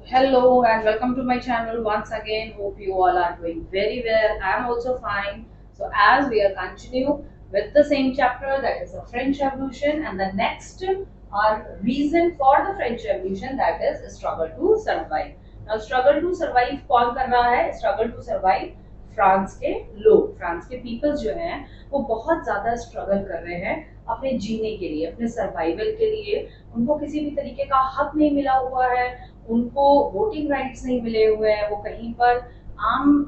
Hello and welcome to my channel once again. Hope you all are doing very well. I am also fine. So as we are continue with the same chapter, that is the French Revolution, and the next reason for the French Revolution, that is struggle to survive. Now struggle to survive कौन कर रहा है? Struggle to survive France के लोग, France के peoples जो हैं वो बहुत ज्यादा स्ट्रगल कर रहे हैं अपने जीने के लिए, अपने सर्वाइवल के लिए। उनको किसी भी तरीके का हक नहीं मिला हुआ है, उनको वोटिंग राइट्स नहीं मिले हुए हैं, वो कहीं पर आम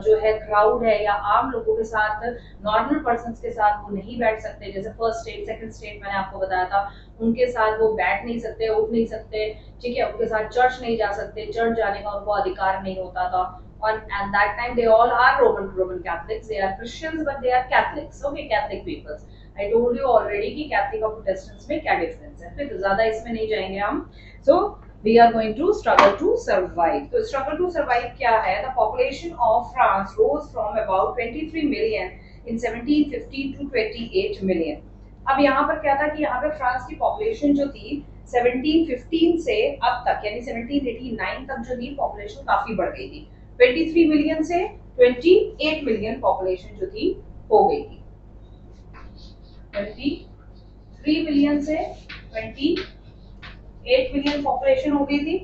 जो है क्राउड है या आम लोगों के साथ, नॉर्मल पर्सन के साथ वो नहीं बैठ सकते। जैसे फर्स्ट स्टेट सेकंड स्टेट मैंने आपको बताया था, उनके साथ वो बैठ नहीं सकते, उठ नहीं सकते, ठीक है, उनके साथ चर्च नहीं जा सकते, चर्च जाने का उनको अधिकार नहीं होता था। और at that time they all are Roman Catholics, they are Christians but they are Catholics, okay, Catholic peoples. I told you already कि कैथलिक और प्रोटेस्टेंट्स में क्या डिफरेंस है, फिर ज्यादा इसमें नहीं जाएंगे हम। सो we are going to struggle to survive. So struggle to survive क्या है? The population of France rose from about 23 million in 1750 to 28 million. अब यहाँ पर क्या था कि यहाँ पे फ्रांस की पॉपुलेशन जो थी 1715 से अब तक यानी 1789 तक जो थी पॉपुलेशन काफी बढ़ गई थी। 23 मिलियन से 28 मिलियन पॉपुलेशन जो थी हो गई थी। 23 मिलियन से 8 मिलियन पॉपुलेशन हो गई थी।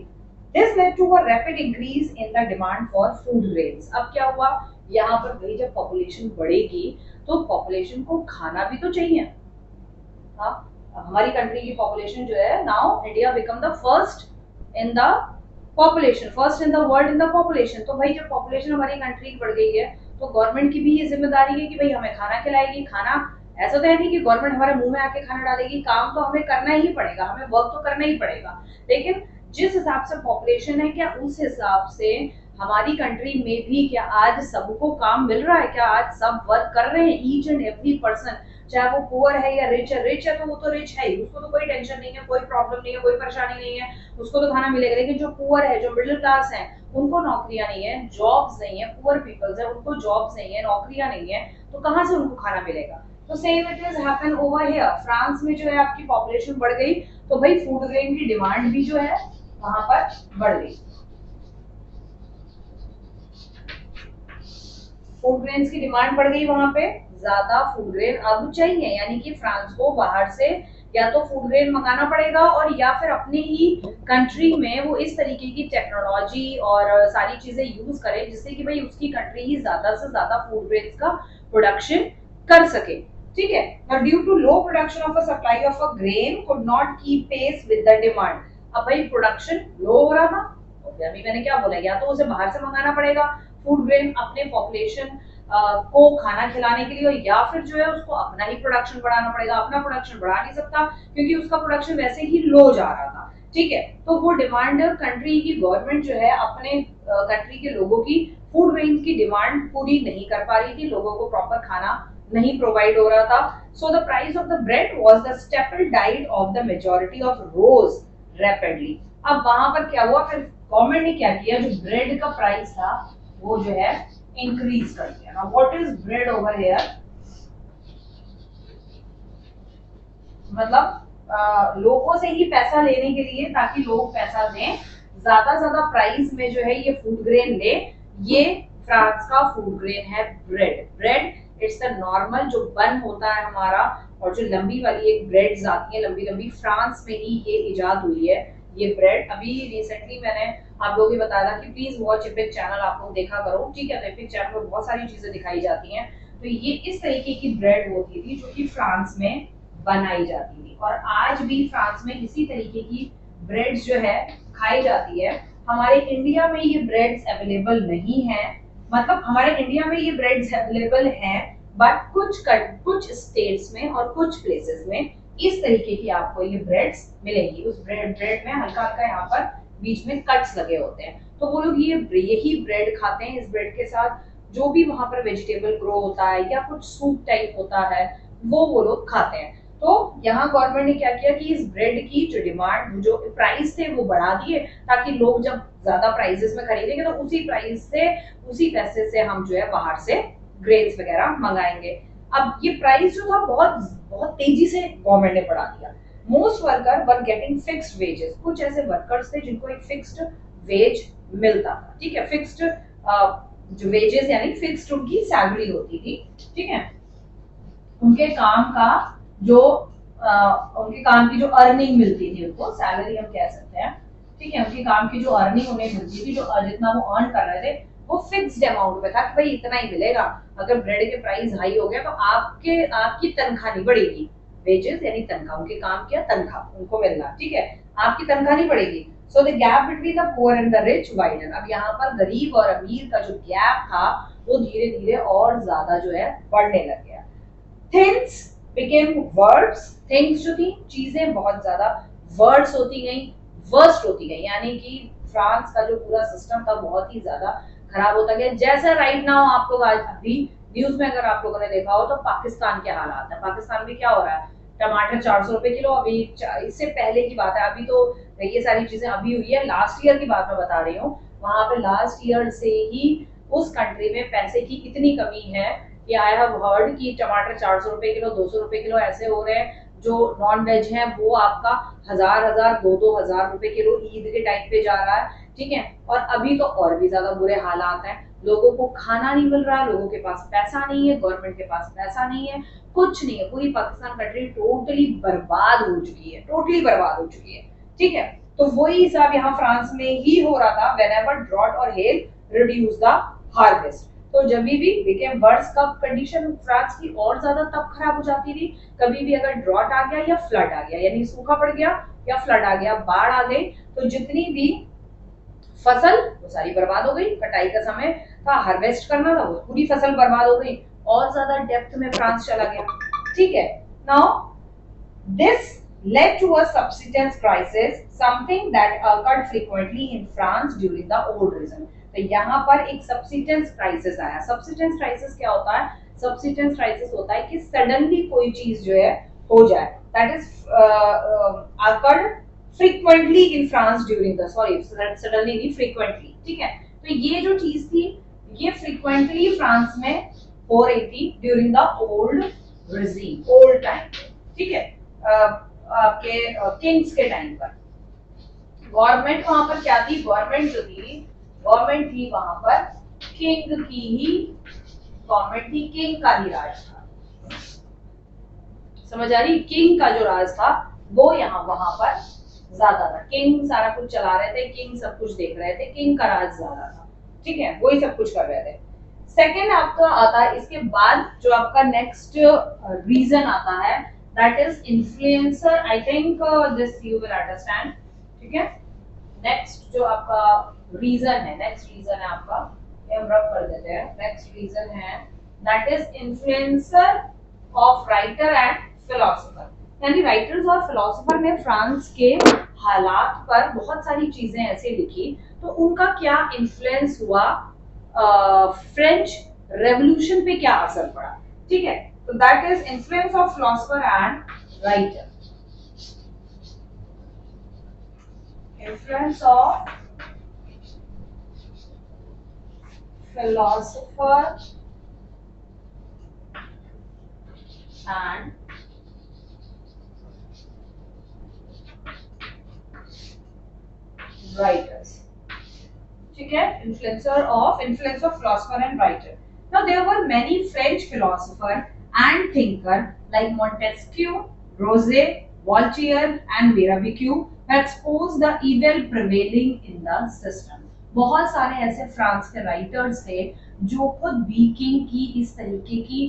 This led to a rapid increase in the demand for food grains. अब क्या हुआ, यहाँ पर भाई जब पॉपुलेशन बढ़ेगी तो पॉपुलेशन को खाना भी तो चाहिए। हाँ, हमारी कंट्री की पॉपुलेशन जो है, now India become the first in the population, first in the world in the population. तो भाई जब पॉपुलेशन हमारी कंट्री की बढ़ गई है तो गवर्नमेंट की भी ये जिम्मेदारी है कि भाई हमें खाना खिलाएगी। खाना ऐसा तो है नहीं कि गवर्नमेंट हमारे मुंह में आके खाना डालेगी, काम तो हमें करना ही पड़ेगा, हमें वर्क तो करना ही पड़ेगा। लेकिन जिस हिसाब से पॉपुलेशन है, क्या उस हिसाब से हमारी कंट्री में भी क्या आज सबको काम मिल रहा है? क्या आज सब वर्क कर रहे हैं? ईच एंड एवरी पर्सन, चाहे वो पुअर है या रिच है। रिच है तो वो तो रिच है ही, उसको तो कोई टेंशन नहीं है, कोई प्रॉब्लम नहीं है, कोई परेशानी नहीं है, उसको तो खाना मिलेगा। लेकिन जो पुअर है, जो मिडिल क्लास है, उनको नौकरियां नहीं है, जॉब्स नहीं है, पुअर पीपल्स है, उनको जॉब्स नहीं है, नौकरियां नहीं है, तो कहाँ से उनको खाना मिलेगा? तो same it is happen over here. France में जो है आपकी पॉपुलेशन बढ़ गई तो भाई फूड ग्रेन की डिमांड भी जो है वहां पर बढ़ गई। फूड ग्रेन्स की डिमांड बढ़ गई, वहां पे ज्यादा फूड ग्रेन अब चाहिए, यानी कि फ्रांस को बाहर से या तो फूड ग्रेन मंगाना पड़ेगा और या फिर अपने ही कंट्री में वो इस तरीके की टेक्नोलॉजी और सारी चीजें यूज करे जिससे कि भाई उसकी कंट्री ही ज्यादा से ज्यादा फूड ग्रेन्स का प्रोडक्शन कर सके। ठीक है, now due to low production of a supply of a grain could not keep pace with the demand. अब भाई प्रोडक्शन लो हो रहा था, अभी मैंने क्या बोला, या तो उसे बाहर से मंगाना पड़ेगा फूड ग्रेन अपने पॉपुलेशन को खाना खिलाने के लिए, या फिर जो है उसको अपना ही प्रोडक्शन बढ़ाना पड़ेगा। अपना प्रोडक्शन बढ़ा नहीं सकता क्योंकि उसका प्रोडक्शन वैसे ही लो जा रहा था। ठीक है, तो वो डिमांड कंट्री की गवर्नमेंट जो है अपने कंट्री के लोगों की फूड ग्रेन की डिमांड पूरी नहीं कर पा रही थी, लोगों को प्रॉपर खाना नहीं प्रोवाइड हो रहा था। So the price of the bread was the staple diet of the majority of rose rapidly. अब वहां पर क्या हुआ, फिर गवर्नमेंट ने क्या किया, जो ब्रेड का प्राइस था वो जो है इंक्रीज कर दिया। Now what is bread over here, मतलब लोगों से ही पैसा लेने के लिए, ताकि लोग पैसा दें, ज्यादा प्राइस में जो है ये फूड ग्रेन ले। ये फ्रांस का फूड ग्रेन है bread. Bread it's the normal जो बन होता है हमारा, और जो लंबी वाली एक ब्रेड्स आती है लंबी लंबी, फ्रांस में ही ये इजाद हुई है ये ब्रेड। अभी रिसेंटली मैंने आप लोगों को बताया था कि प्लीज वॉच एपिक चैनल, आप लोग देखा करो, ठीक है। तो एपिक चैनल पर बहुत सारी चीजें दिखाई जाती हैं। तो ये इस तरीके की ब्रेड होती थी जो कि फ्रांस में बनाई जाती थी, और आज भी फ्रांस में इसी तरीके की ब्रेड्स जो है खाई जाती है। हमारे इंडिया में ये ब्रेड्स अवेलेबल नहीं है, मतलब हमारे इंडिया में ये ब्रेड्स अवेलेबल हैं, बट कुछ स्टेट्स में और कुछ प्लेसेस में इस तरीके की आपको ये ब्रेड्स मिलेंगी। उस ब्रेड में हल्का हल्का यहाँ पर बीच में कट्स लगे होते हैं, तो वो लोग यही ब्रेड खाते हैं। इस ब्रेड के साथ जो भी वहां पर वेजिटेबल ग्रो होता है या कुछ सूप टाइप होता है वो लोग खाते हैं। तो यहाँ गवर्नमेंट ने क्या किया कि इस ब्रेड की जो डिमांड, जो प्राइस थे वो बढ़ा दिए, ताकि लोग जब ज्यादा प्राइसेस में खरीदेंगे तो उसी प्राइस से, उसी पैसे से हम जो है बाहर से ग्रेन्स वगैरह मंगाएंगे। अब ये प्राइस जो था बहुत बहुत तेजी से गवर्नमेंट ने बढ़ा दिया। Most worker were getting fixed wages, कुछ ऐसे वर्कर्स थे जिनको एक फिक्स्ड वेज मिलता था, ठीक है, फिक्स्ड जो वेजेस यानी फिक्स्ड उनकी सैलरी होती थी, ठीक है, उनके काम का जो उनके काम की जो अर्निंग मिलती थी, उनको सैलरी हम कह सकते हैं, ठीक है, उनके काम की जो अर्निंग उन्हें मिलती थी, जो जितना वो अर्न कर रहे थे वो फिक्स्ड अमाउंट में था कि भाई इतना ही मिलेगा। अगर ब्रेड के प्राइस हाई हो गया तो आपकी तनख्वाह नहीं बढ़ेगी, वेजेस यानी तनख्वाह, उनके काम किया तनख्वाह उनको मिलना, ठीक है, आपकी तनख्वाह नहीं बढ़ेगी। So the gap between the poor and the rich widen, अब यहाँ पर गरीब और अमीर का जो गैप था वो धीरे धीरे और ज्यादा जो है बढ़ने लग गया। थिंग्स बिकेम वर्ड्स, थिंग्स जो थी चीजें बहुत ज्यादा वर्ड्स होती गई, वर्स्ट होती गई, यानी कि फ्रांस का जो पूरा सिस्टम था बहुत ही ज्यादा खराब होता गया। जैसा राइट नाउ आप लोग आज अभी न्यूज में अगर आप लोगों ने देखा हो तो पाकिस्तान के हालात है, पाकिस्तान में क्या हो रहा है, टमाटर 400 रुपए किलो, अभी इससे पहले की बात है, अभी तो ये सारी चीजें अभी हुई है, लास्ट ईयर की बात मैं बता रही हूँ, वहां पे लास्ट ईयर से ही उस कंट्री में पैसे की इतनी कमी है कि आई हैव हर्ड कि टमाटर 400 रुपए किलो, 200 रुपए किलो ऐसे हो रहे हैं, जो नॉन वेज है वो आपका 1000 दो हजार रुपए किलो ईद के टाइम पे जा रहा है, ठीक है, और अभी तो और भी ज्यादा बुरे हालात हैं, लोगों को खाना नहीं मिल रहा है, लोगों के पास पैसा नहीं है, गवर्नमेंट के पास पैसा नहीं है, कुछ नहीं है, पूरी पाकिस्तान कंट्री टोटली बर्बाद हो चुकी है, टोटली बर्बाद हो चुकी है, ठीक है। तो वही हिसाब यहाँ फ्रांस में ही हो रहा था, व्हेनेवर ड्रॉट और हेल रिड्यूस द हार्वेस्ट। तो जब भी बिकेम वर्स, कब कंडीशन फ्रांस की और ज्यादा तब खराब हो जाती थी, कभी भी अगर ड्रॉट आ गया या फ्लड आ गया, यानी सूखा पड़ गया या फ्लड आ गया, बाढ़ आ गई, तो जितनी भी फसल वो सारी बर्बाद हो गई, कटाई का समय था, हार्वेस्ट करना था, वो पूरी फसल बर्बाद हो गई, और ज्यादा डेप्थ में फ्रांस चला गया, ठीक है। Now this led to a subsistence crisis, something that occurred frequently in France during the old regime. तो यहाँ पर एक subsistence crisis आया। subsistence crisis क्या होता है? subsistence crisis होता है कि suddenly कोई चीज जो है हो जाए, that is occurred frequently in France during the, sorry suddenly नहीं, frequently, ठीक है। तो ये जो चीज थी ये frequently फ्रांस में हो रही थी during the old regime, old time, ठीक है, आपके किंग्स के टाइम पर। गवर्नमेंट वहां पर क्या थी, गवर्नमेंट जो थी, गवर्नमेंट थी वहां पर किंग की ही गवर्नमेंट थी, किंग का ही राज था, समझ आ रही, किंग का जो राज था वो यहाँ वहां पर ज्यादा था, किंग सारा कुछ चला रहे थे, किंग सब कुछ देख रहे थे, किंग का राज ज्यादा था, ठीक है, वही सब कुछ कर रहे थे। सेकेंड आपका आता है इसके बाद जो आपका नेक्स्ट रीजन आता है, that is influencer. I think this you will understand, ठीक है। नेक्स्ट जो आपका रीजन है, नेक्स्ट रीजन है आपका, ये हम रब कर देते हैं, नेक्स्ट रीजन है that is influencer of writer and philosopher, यानी राइटर्स और फिलोसोफर ने फ्रांस के हालात पर बहुत सारी चीजें ऐसे लिखी, तो उनका क्या इन्फ्लुएंस हुआ, फ्रेंच रेवोल्यूशन पे क्या असर पड़ा, ठीक है। So that is influence of philosopher and writer. Influence of philosopher and writers. ठीक है, influence of philosopher and writer. Now there were many French philosophers and thinker like Montesquieu, Rousseau, Voltaire and Mirabeau who exposed the evil prevailing in the system. बहुत सारे ऐसे France के writers थे जो खुद भी किंग की इस तरीके की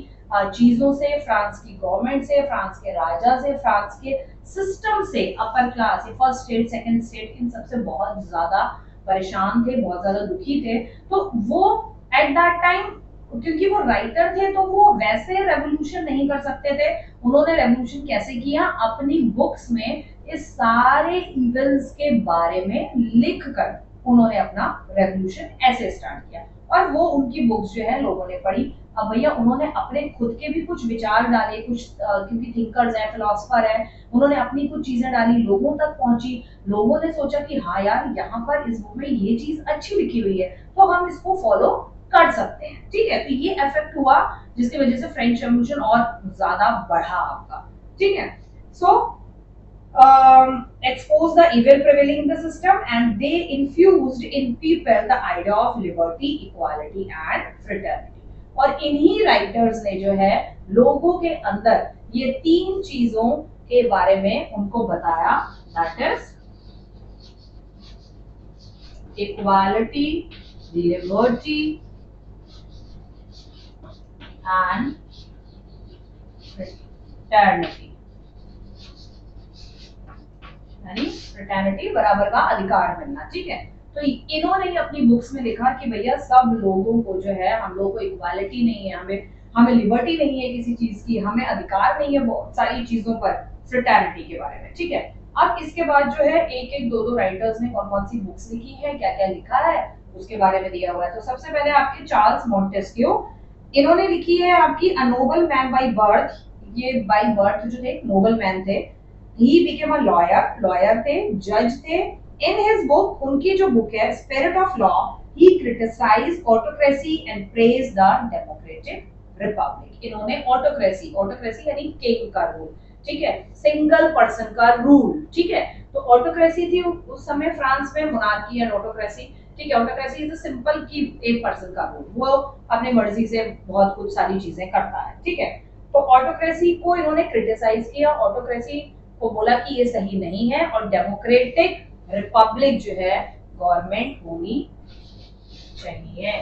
चीजों से, फ्रांस की गवर्नमेंट से, फ्रांस के राजा से, फ्रांस के सिस्टम से, upper class, first state, second state, इन सबसे बहुत ज्यादा परेशान थे, बहुत ज्यादा दुखी थे। तो वो एट दैट टाइम, क्योंकि वो राइटर थे तो वो वैसे रेवोल्यूशन नहीं कर सकते थे, उन्होंने रेवोल्यूशन कैसे किया, अपनी बुक्स में इस सारे इविल्स के बारे में लिखकर उन्होंने अपना रेवोल्यूशन ऐसे स्टार्ट किया, और वो उनकी बुक्स जो है लोगों ने पढ़ी। अब भैया उन्होंने अपने खुद के भी कुछ विचार डाले, कुछ क्योंकि थिंकर्स हैं, फिलोसफर हैं, उन्होंने अपनी कुछ चीजें डाली, लोगों तक पहुंची, लोगों ने सोचा कि हाँ यार यहाँ पर इस बुक में ये चीज अच्छी लिखी हुई है तो हम इसको फॉलो कर सकते हैं, ठीक है। तो ये इफेक्ट हुआ जिसकी वजह से फ्रेंच रेवोल्यूशन और ज्यादा बढ़ा आपका, ठीक है। सो exposed the evil prevailing in the system, and they infused in people the idea of liberty, equality and fraternity. और इन्हीं राइटर्स ने जो है लोगों के अंदर ये तीन चीजों के बारे में उनको बताया, that is equality, liberty and fraternity, यानी फ्रेटर्निटी बराबर का अधिकार मिलना। ठीक है, तो इन्होंने अपनी बुक्स में लिखा कि भैया सब लोगों को जो है, हम लोगों को इक्वालिटी नहीं है, हमें हमें लिबर्टी नहीं है किसी चीज की, हमें अधिकार नहीं है बहुत सारी चीजों पर, फ्रेटर्निटी के बारे में। ठीक है, अब इसके बाद जो है एक एक दो दो राइटर्स ने कौन कौन सी बुक्स लिखी है, क्या क्या लिखा है उसके बारे में दिया हुआ है। तो सबसे पहले आपके चार्ल्स मॉन्टेस्क्यू, इन्होंने लिखी है आपकी अ नोबल मैन बाय बर्थ। ये बाय बर्थ जो थे नोबल मैन थे। He became a lawyer, lawyer थे, जज थे। इन हिज बुक, उनकी जो बुक है spirit of law, he criticised autocracy and praise the democratic Republic. इन्होंने ऑटोक्रेसी, ऑटोक्रेसी यानी किंग का रूल, ठीक है, सिंगल पर्सन का रूल। ठीक है, तो ऑटोक्रेसी थी उस समय फ्रांस में, मोनार्की एंड ऑटोक्रेसी। ठीक है, ऑटोक्रेसी इज सिंपल कि एक पर्सन का रूल, वो अपनी मर्जी से बहुत कुछ सारी चीजें करता है। ठीक है, तो ऑटोक्रेसी को इन्होंने क्रिटिसाइज किया, ऑटोक्रेसी को बोला कि ये सही नहीं है, और डेमोक्रेटिक रिपब्लिक जो है गवर्नमेंट होनी चाहिए।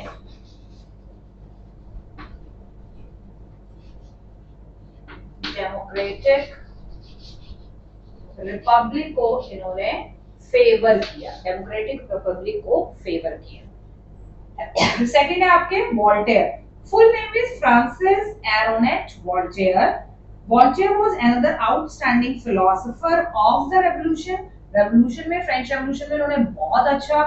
डेमोक्रेटिक रिपब्लिक को इन्होंने फेवर किया, डेमोक्रेटिक रिपब्लिक को फेवर किया। सेकंड है आपके Voltaire, full name is Francis Arouet Voltaire. Voltaire was another outstanding philosopher of the revolution. Revolution में, फ्रेंच रेवोल्यूशन में इन्होंने बहुत अच्छा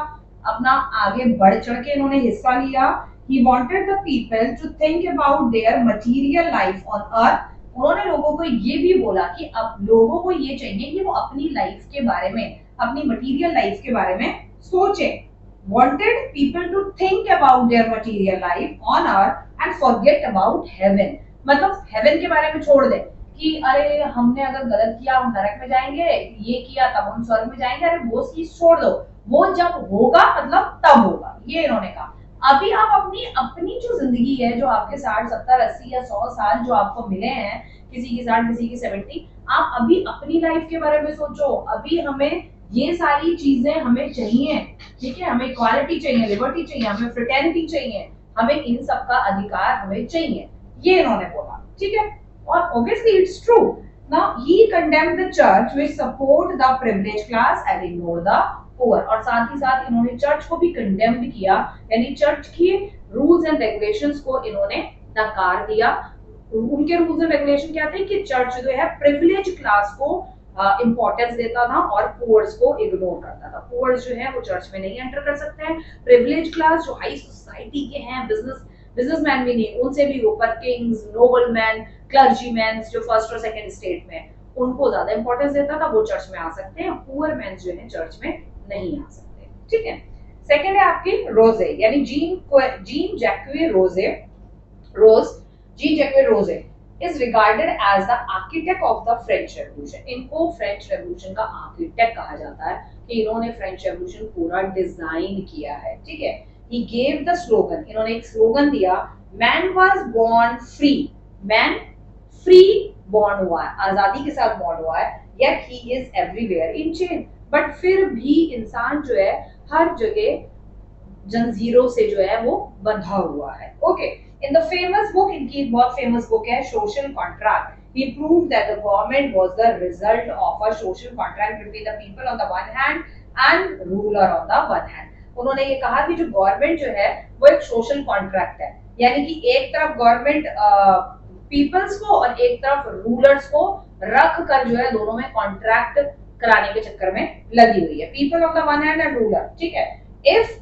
अपना आगे बढ़ चढ़ के इन्होंने हिस्सा लिया। He wanted the people to think about their material life on earth. उन्होंने लोगों को ये भी बोला कि अब लोगों को ये चाहिए कि वो अपनी लाइफ के बारे में, अपनी मटेरियल लाइफ के बारे में सोचें। wanted people to think about their material life on earth and forget about heaven। मतलब हेवन के बारे में छोड़ दे कि अरे हमने अगर गलत किया हम नरक में जाएंगे, ये किया तब हम स्वर्ग में जाएंगे, अरे वो चीज छोड़ दो, वो जब होगा मतलब तब होगा, ये इन्होंने कहा। अभी आप अपनी अपनी जो जिंदगी है, जो आपके 60 70 80 या 100 साल जो आपको मिले हैं, किसी की 60 किसी की 70, आप अभी अपनी लाइफ के बारे में सोचो। अभी हमें ये सारी चीजें हमें चाहिए, ठीक है, हमें इक्वालिटी चाहिए, लिबर्टी चाहिए, हमें फ्रेटर्निटी चाहिए, हमें इन सब का अधिकार हमें चाहिए, ये इन्होंने बोला। ठीक है, और obviously it's true. Now he condemned the church which support the privileged class and ignore the poor. और साथ ही साथ इन्होंने चर्च को भी कंडेम्ड किया, यानी चर्च की रूल्स एंड रेगुलेशंस को इन्होंने नकार दिया। उनके रूल्स एंड रेगुलेशन क्या थे कि चर्च जो है प्रिविलेज क्लास को इंपॉर्टेंस देता था और पुअर्स को इग्नोर करता था। पुअर्स जो है वो चर्च में नहीं एंटर कर सकते हैं। प्रिविलेज क्लास जो हाई सोसाइटी के हैं, बिजनेसमैन भी नहीं, उनसे भी ऊपर किंग्स, नोबलमैन, क्लर्जीमैन जो फर्स्ट और सेकंड स्टेट में, उनको ज्यादा इंपॉर्टेंस देता था, वो चर्च में आ सकते हैं। पुअर मैन जो है चर्च में नहीं आ सकते। ठीक है, सेकंड है आपकी रोजे, यानी जीन जैक्वे रोजे। जीन जैक्वे रोजे is regarded as the architect of the French Revolution। इनको फ्रेंच रेवोल्यूशन का आर्किटेक्ट कहा जाता है कि इन्होंने फ्रेंच रेवोल्यूशन पूरा डिजाइन किया है। ठीक है, he gave the slogan, इन्होंने एक स्लोगन दिया, man was born free, man free born हुआ है, आजादी के साथ born हुआ है, yet he is everywhere in chain। But फिर भी इंसान जो है हर जगह जंजीरों से जो है वो बंधा हुआ है। Okay, in the famous book, इनकी बहुत फेमस बुक है social contract, he proved that the government was the result of a social contract between the people on the one hand and ruler on the one hand। उन्होंने ये कहा कि जो government जो है वो एक सोशल कॉन्ट्रैक्ट है, यानी कि एक तरफ गवर्नमेंट पीपल्स को और एक तरफ रूलर्स को रख कर जो है दोनों में कॉन्ट्रैक्ट कराने के चक्कर में लगी हुई है। People on the one hand and ruler. ठीक है, if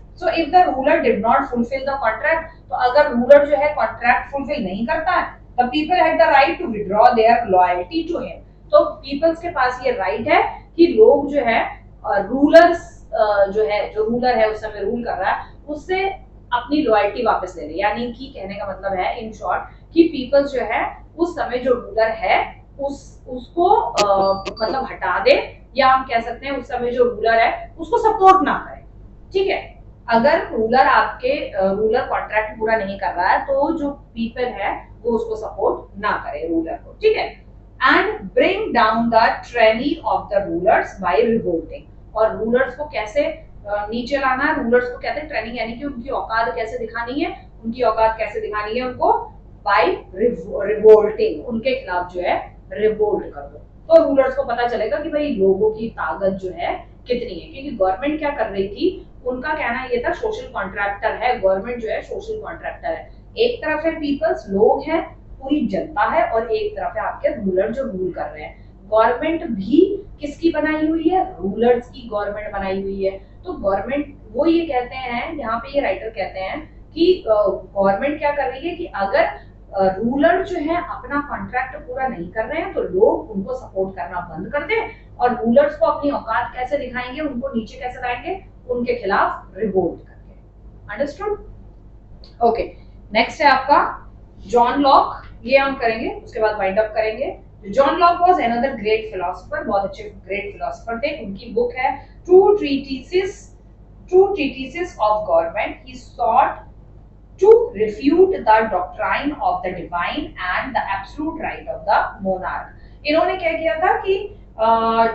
the ruler did not fulfill the contract, तो अगर रूलर जो है कॉन्ट्रैक्ट फुलफिल नहीं करता है, the people had the right to withdraw their loyalty to him। तो पीपल्स के पास ये राइट है कि लोग जो है रूलर्स जो है, जो रूलर है उस समय रूल कर रहा है, उससे अपनी लॉयल्टी वापस ले ले। यानी कि कहने का मतलब है इन शॉर्ट कि पीपल्स जो है उस समय जो रूलर है उसको मतलब हटा दे, या हम कह सकते हैं उस समय जो रूलर है उसको सपोर्ट ना करे। ठीक है, अगर रूलर आपके रूलर कॉन्ट्रैक्ट पूरा नहीं कर रहा है तो जो पीपल है वो उसको सपोर्ट ना करे रूलर को। ठीक है, and bring down the tyranny of the rulers by revolting. और रूलर्स को कैसे नीचे लाना है, रूलर्स को कहते हैं ट्रेनिंग, यानी कि उनकी औकात कैसे दिखानी है, उनकी औकात कैसे दिखानी है उनको, बाय रिवोल्टिंग, उनके खिलाफ जो है रिवोल्ट कर दो। तो रूलर्स को पता चलेगा कि भाई लोगों की ताकत जो है कितनी है, क्योंकि गवर्नमेंट क्या कर रही थी, उनका कहना ये था सोशल कॉन्ट्रैक्टर है गवर्नमेंट, जो है सोशल कॉन्ट्रैक्टर है। एक तरफ है पीपल्स, लोग हैं, पूरी जनता है, और एक तरफ है आपके रूलर जो रूल कर रहे हैं। गवर्नमेंट भी किसकी बनाई हुई है, रूलर्स की गवर्नमेंट बनाई हुई है। तो गवर्नमेंट वो ये कहते हैं, यहाँ पे ये राइटर कहते हैं कि गवर्नमेंट क्या कर रही है कि अगर रूलर जो है अपना कॉन्ट्रैक्ट पूरा नहीं कर रहे हैं तो लोग उनको सपोर्ट करना बंद कर दें, और रूलर्स को अपनी औकात कैसे दिखाएंगे, उनको नीचे कैसे लाएंगे, उनके खिलाफ रिवोल्ट करके। अंडरस्टूड? ओके, नेक्स्ट है आपका जॉन लॉक, ये हम करेंगे, उसके बाद वाइंड अप करेंगे। John Locke was another great philosopher, बहुत अच्छे ग्रेट फिलोसोफर थे। उनकी बुक है two treatises of government. He sought to refute the doctrine of the divine and the absolute right of the monarch। इन्होंने क्या किया था कि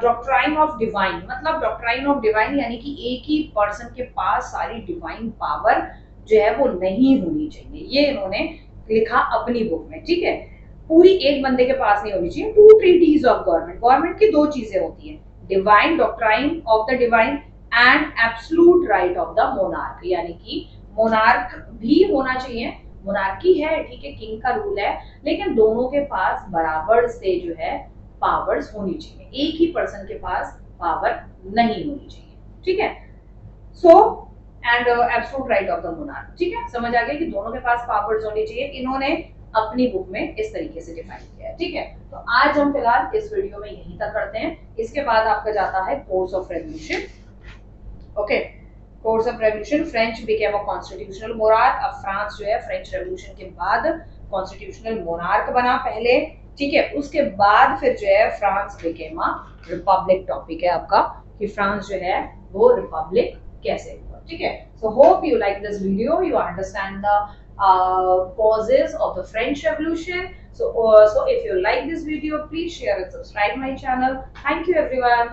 डॉक्ट्राइन ऑफ डिवाइन, मतलब डॉक्ट्राइन ऑफ डिवाइन यानी कि एक ही पर्सन के पास सारी डिवाइन पावर जो है वो नहीं होनी चाहिए, ये इन्होंने लिखा अपनी बुक में। ठीक है, पूरी एक बंदे के पास नहीं होनी चाहिए। Two treatises of government, government की दो चीजें होती हैं, divine doctrine of the divine and absolute right of the monarch, यानी कि मोनार्क भी होना चाहिए, मोनार्की है ठीक है, किंग का रूल है, लेकिन दोनों के पास बराबर से जो है पावर्स होनी चाहिए, एक ही पर्सन के पास पावर नहीं होनी चाहिए। ठीक है, so and absolute right of the monarch. ठीक है, समझ आ गया कि दोनों के पास पावर्स होनी चाहिए, इन्होंने अपनी बुक में इस तरीके से डिफाइन किया है। ठीक है, तो आज हम फिलहाल इस वीडियो में यहीं तक करते हैं, इसके बाद आपका जाता है course of revolution. Okay, course of revolution, French became a constitutional monarch. अब फ्रांस जो है फ्रेंच रेवोल्यूशन के बाद कॉन्स्टिट्यूशनल मोनार्क बना पहले। ठीक है, उसके बाद फिर जो है France became a republic. Topic है आपका कि फ्रांस जो है वो रिपब्लिक कैसे हुआ। ठीक है, so hope you like this video, you understand the causes of the French Revolution. So if you like this video, please share and subscribe my channel. Thank you everyone.